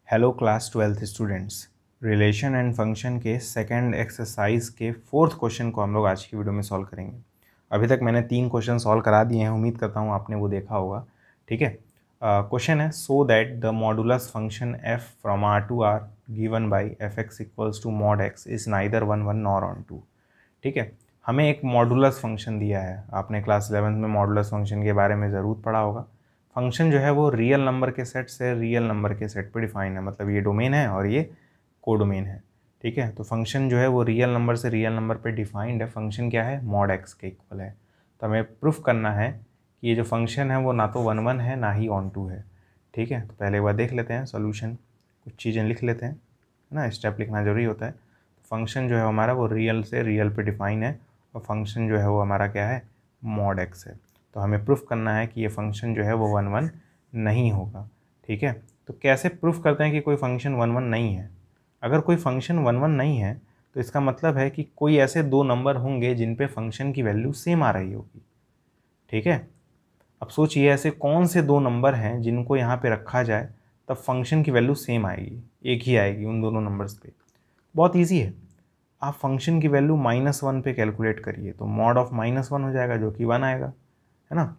Hello class 12th students, relation and function के second exercise के fourth question को हम लोग आज की वीडियो में सॉल्व करेंगे। अभी तक मैंने 3 क्वेश्चन सॉल्व करा दिए हैं, उम्मीद करता हूँ आपने वो देखा होगा। ठीक है, क्वेश्चन है so that the modulus function f from r to r given by fx equals to mod x is neither 1 1 nor onto 2। ठीक है, हमें एक मॉडुलस फंक्शन दिया है। आपने क्लास 11th में मॉडुलस फंक्शन के बारे में ज़रूर पढ़ा होगा। फंक्शन जो है वो रियल नंबर के सेट से रियल नंबर के सेट पे डिफाइन है, मतलब ये डोमेन है और ये कोडोमेन है। ठीक है, तो फंक्शन जो है वो रियल नंबर से रियल नंबर पे डिफाइंड है। फंक्शन क्या है, मॉड एक्स के इक्वल है। तो हमें प्रूफ करना है कि ये जो फंक्शन है वो ना तो 1 1 है ना ही ऑन 2 है। ठीक है, तो पहले एक बार देख लेते हैं सोल्यूशन, कुछ चीज़ें लिख लेते हैं, है ना, स्टेप लिखना जरूरी होता है। फंक्शन जो है हमारा वो रियल से रियल पे डिफाइन है और फंक्शन जो है वो हमारा क्या है, मॉड एक्स है। तो हमें प्रूफ करना है कि ये फंक्शन जो है वो 1 1 नहीं होगा। ठीक है, तो कैसे प्रूफ करते हैं कि कोई फंक्शन 1 1 नहीं है। अगर कोई फंक्शन 1 1 नहीं है तो इसका मतलब है कि कोई ऐसे दो नंबर होंगे जिन पे फंक्शन की वैल्यू सेम आ रही होगी। ठीक है, अब सोचिए ऐसे कौन से दो नंबर हैं जिनको यहाँ पे रखा जाए तब फंक्शन की वैल्यू सेम आएगी, एक ही आएगी उन दोनों नंबर्स पे। बहुत ईजी है, आप फंक्शन की वैल्यू -1 पे कैलकुलेट करिए तो मॉड ऑफ -1 हो जाएगा जो कि 1 आएगा, है ना।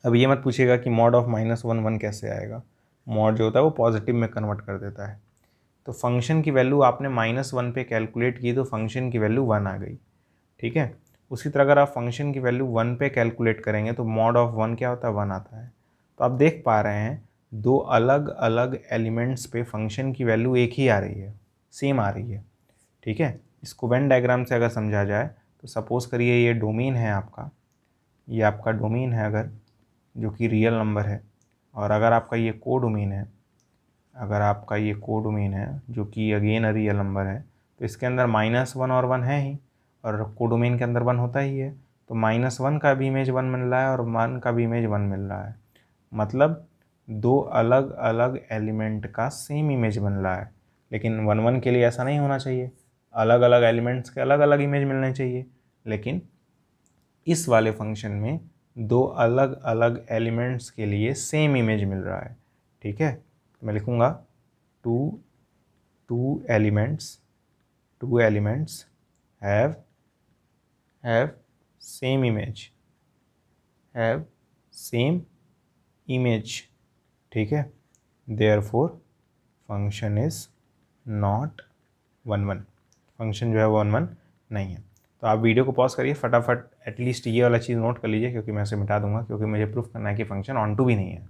अब ये मत पूछिएगा कि मॉड ऑफ -1 1 कैसे आएगा। मॉड जो होता है वो पॉजिटिव में कन्वर्ट कर देता है। तो फंक्शन की वैल्यू आपने -1 पे कैलकुलेट की तो फंक्शन की वैल्यू 1 आ गई। ठीक है, उसी तरह अगर आप फंक्शन की वैल्यू 1 पे कैलकुलेट करेंगे तो मॉड ऑफ 1 क्या होता है, 1 आता है। तो आप देख पा रहे हैं दो अलग अलग एलिमेंट्स पे फंक्शन की वैल्यू एक ही आ रही है, सेम आ रही है। ठीक है, इसको वेन डायग्राम से अगर समझा जाए तो सपोज़ करिए ये डोमेन है आपका, ये आपका डोमेन है अगर, जो कि रियल नंबर है। और अगर आपका ये कोडोमेन है, अगर आपका ये कोडोमेन है जो कि अगेन रियल नंबर है, तो इसके अंदर -1 और 1 है ही, और कोडोमेन के अंदर 1 होता ही है। तो -1 का भी इमेज 1 मिल रहा है और 1 का भी इमेज 1 मिल रहा है, मतलब दो अलग अलग एलिमेंट का सेम इमेज बन रहा है। लेकिन 1 1 के लिए ऐसा नहीं होना चाहिए, अलग अलग एलिमेंट्स के अलग अलग इमेज मिलने चाहिए। लेकिन इस वाले फंक्शन में दो अलग अलग एलिमेंट्स के लिए सेम इमेज मिल रहा है। ठीक है, तो मैं लिखूँगा two elements have same image, ठीक है, therefore function is not 1 1। Function जो है वो 1 1 नहीं है। तो आप वीडियो को पॉज करिए, फटाफट एटलीस्ट ये वाला चीज़ नोट कर लीजिए, क्योंकि मैं इसे मिटा दूंगा, क्योंकि मुझे प्रूफ करना है कि फंक्शन ऑन टू भी नहीं है।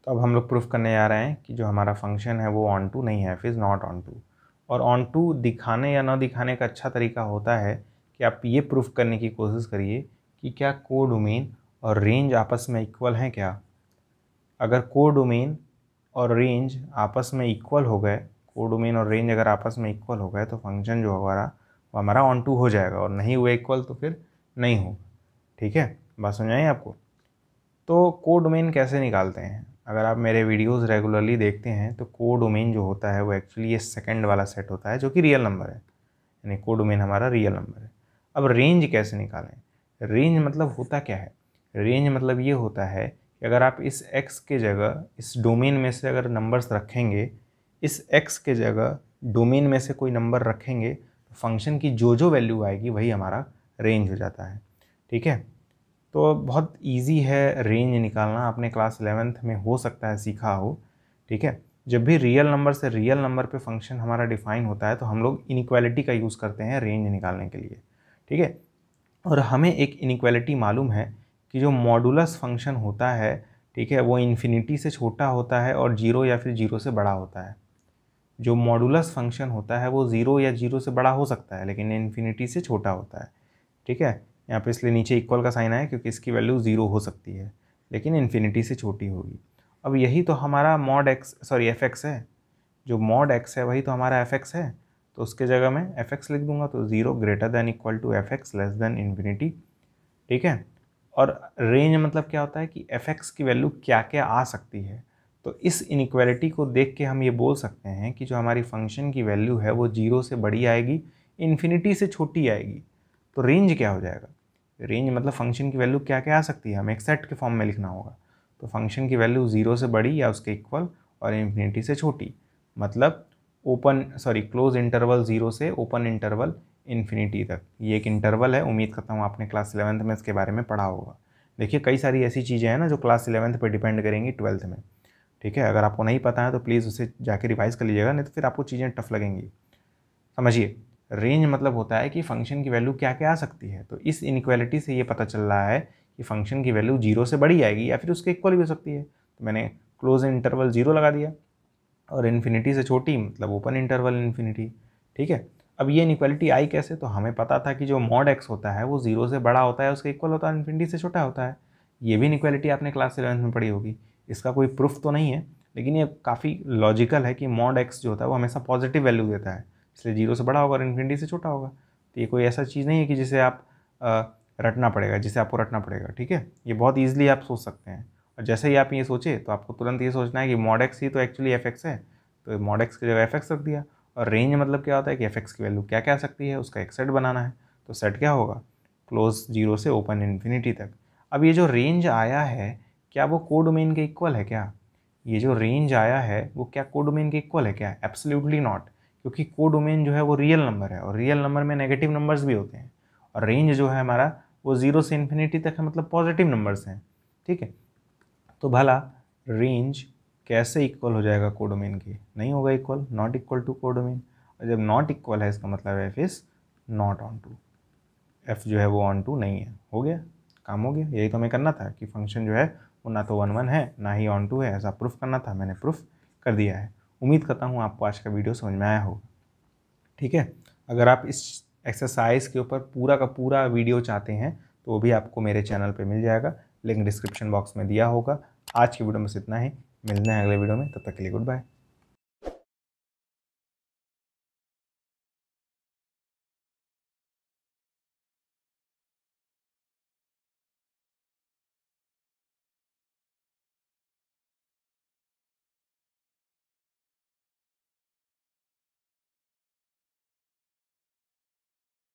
तो अब हम लोग प्रूफ करने जा रहे हैं कि जो हमारा फंक्शन है वो ऑन टू नहीं है, इज नॉट ऑन टू। और ऑन टू दिखाने या ना दिखाने का अच्छा तरीका होता है कि आप ये प्रूफ करने की कोशिश करिए कि क्या कोडोमेन और रेंज आपस में इक्वल हैं क्या। अगर कोडोमेन और रेंज आपस में इक्वल हो गए, कोडोमेन और रेंज अगर आपस में इक्वल हो गए तो फंक्शन जो हमारा वो हमारा ऑन टू हो जाएगा, और नहीं हुए इक्वल तो फिर नहीं होगा। ठीक है, बात समझ आई आपको। तो कोडोमेन कैसे निकालते हैं, अगर आप मेरे वीडियोस रेगुलरली देखते हैं तो कोडोमेन जो होता है वो एक्चुअली ये सेकंड वाला सेट होता है जो कि रियल नंबर है, यानी कोडोमेन हमारा रियल नंबर है। अब रेंज कैसे निकालें, रेंज मतलब होता क्या है, रेंज मतलब ये होता है कि अगर आप इस x के जगह इस डोमेन में से अगर नंबर्स रखेंगे, इस x के जगह डोमेन में से कोई नंबर रखेंगे तो फंक्शन की जो वैल्यू आएगी वही हमारा रेंज हो जाता है। ठीक है, तो बहुत इजी है रेंज निकालना, आपने क्लास 11th में हो सकता है सीखा हो। ठीक है, जब भी रियल नंबर से रियल नंबर पे फंक्शन हमारा डिफाइन होता है तो हम लोग इनइक्वालिटी का यूज़ करते हैं रेंज निकालने के लिए। ठीक है, और हमें एक इनइक्वालिटी मालूम है कि जो मॉडुलस फंक्शन होता है, ठीक है, वो इन्फिनिटी से छोटा होता है और 0 या फिर 0 से बड़ा होता है। जो मॉडुलस फंक्शन होता है वो 0 या 0 से बड़ा हो सकता है लेकिन इन्फिनिटी से छोटा होता है। ठीक है, यहाँ पे इसलिए नीचे इक्वल का साइन आया क्योंकि इसकी वैल्यू 0 हो सकती है लेकिन इन्फिनिटी से छोटी होगी। अब यही तो हमारा मॉड एक्स एफ एक्स है, जो मॉड एक्स है वही तो हमारा एफ एक्स है। तो उसके जगह मैं एफ एक्स लिख दूंगा, तो 0 greater than equal to f x less than infinity. ठीक है, और रेंज मतलब क्या होता है कि एफ एक्स की वैल्यू क्या क्या आ सकती है। तो इस इनइक्वालिटी को देख के हम ये बोल सकते हैं कि जो हमारी फंक्शन की वैल्यू है वो 0 से बड़ी आएगी, इन्फिनिटी से छोटी आएगी। तो रेंज क्या हो जाएगा, रेंज मतलब फंक्शन की वैल्यू क्या क्या आ सकती है, हमें एक सेट के फॉर्म में लिखना होगा। तो फंक्शन की वैल्यू 0 से बड़ी या उसके इक्वल और इन्फिनिटी से छोटी, मतलब क्लोज इंटरवल 0 से ओपन इंटरवल इन्फिनिटी तक। ये एक इंटरवल है, उम्मीद करता हूँ आपने क्लास 11th में इसके बारे में पढ़ा होगा। देखिए कई सारी ऐसी चीज़ें हैं ना जो क्लास 11th पे डिपेंड करेंगी 12th में, ठीक है। अगर आपको नहीं पता है तो प्लीज़ उसे जाके रिवाइज़ कर लीजिएगा, नहीं तो फिर आपको चीज़ें टफ लगेंगी। समझिए, रेंज मतलब होता है कि फंक्शन की वैल्यू क्या क्या आ सकती है। तो इस इनइक्वालिटी से ये पता चल रहा है कि फंक्शन की वैल्यू 0 से बड़ी आएगी या फिर उसके इक्वल भी हो सकती है। तो मैंने क्लोज इंटरवल 0 लगा दिया, और इन्फिनिटी से छोटी मतलब ओपन इंटरवल इन्फिनिटी, ठीक है। अब ये इनइक्वालिटी आई कैसे? तो हमें पता था कि जो मॉड एक्स होता है वो 0 से बड़ा होता है, उसका इक्वल होता है, इन्फिनिटी से छोटा होता है। ये भी इनइक्वालिटी आपने क्लास 11th में पढ़ी होगी। इसका कोई प्रूफ तो नहीं है, लेकिन ये काफ़ी लॉजिकल है कि मॉड एक्स जो होता है वो हमेशा पॉजिटिव वैल्यू देता है, इसलिए 0 से बड़ा होगा और इन्फिनिटी से छोटा होगा। तो ये कोई ऐसा चीज़ नहीं है कि जिसे आप रटना पड़ेगा, जिसे आपको रटना पड़ेगा, ठीक है। ये बहुत ईजिली आप सोच सकते हैं। और जैसे ही आप ये सोचे तो आपको तुरंत ये सोचना है कि मॉड एक्स ही तो एक्चुअली एफ एक्स है, तो मॉड एक्स की जगह एफ एक्स रख दिया। और रेंज मतलब क्या होता है कि एफ एक्स की वैल्यू क्या क्या आ सकती है, उसका एक सेट बनाना है। तो सेट क्या होगा? क्लोज 0 से ओपन इन्फिनिटी तक। अब ये जो रेंज आया है, क्या वो कोडोमेन के इक्वल है क्या? ये जो रेंज आया है वो क्या कोडोमेन के इक्वल है क्या? एब्सोल्युटली नॉट, क्योंकि कोडोमेन जो है वो रियल नंबर है, और रियल नंबर में नेगेटिव नंबर्स भी होते हैं। और रेंज जो है हमारा वो 0 से इन्फिनिटी तक है, मतलब पॉजिटिव नंबर्स हैं, ठीक है। तो भला रेंज कैसे इक्वल हो जाएगा कोडोमेन के? नहीं होगा equal, not equal to codomain. और जब नॉट इक्वल है इसका मतलब f is not onto, f जो है वो ऑन टू नहीं है। हो गया, काम हो गया। यही तो हमें करना था कि फंक्शन जो है वो ना तो 1 1 है ना ही ऑन टू है, ऐसा प्रूफ करना था। मैंने प्रूफ कर दिया है। उम्मीद करता हूँ आपको आज का वीडियो समझ में आया होगा, ठीक है। अगर आप इस एक्सरसाइज के ऊपर पूरा का पूरा वीडियो चाहते हैं तो वो भी आपको मेरे चैनल पे मिल जाएगा, लिंक डिस्क्रिप्शन बॉक्स में दिया होगा। आज की वीडियो में बस इतना ही, मिलते हैं अगले वीडियो में, तब तक के लिए गुड बाय।